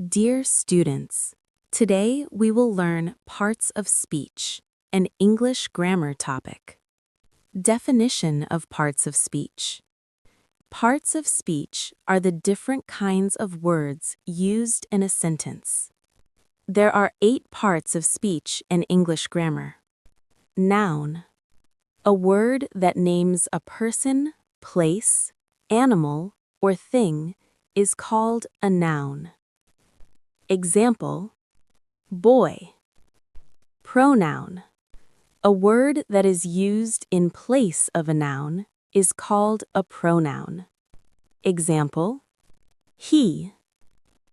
Dear students, today we will learn parts of speech, an English grammar topic. Definition of parts of speech. Parts of speech are the different kinds of words used in a sentence. There are 8 parts of speech in English grammar. Noun. A word that names a person, place, animal, or thing is called a noun. Example: boy. Pronoun. A word that is used in place of a noun is called a pronoun. Example: he.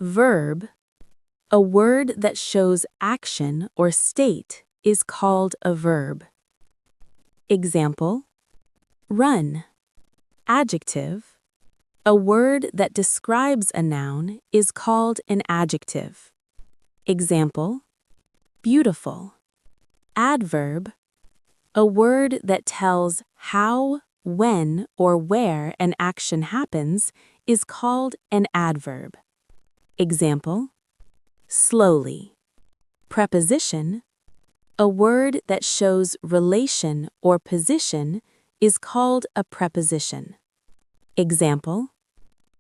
Verb. A word that shows action or state is called a verb. Example: run. Adjective. A word that describes a noun is called an adjective. Example: beautiful. Adverb. A word that tells how, when, or where an action happens is called an adverb. Example: slowly. Preposition. A word that shows relation or position is called a preposition. Example: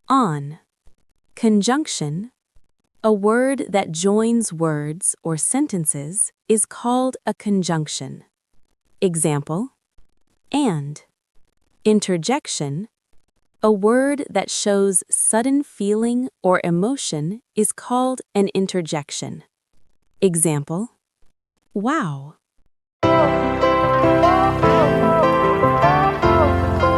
on. Conjunction. A word that joins words or sentences is called a conjunction. Example: and. Interjection. A word that shows sudden feeling or emotion is called an interjection. Example: wow.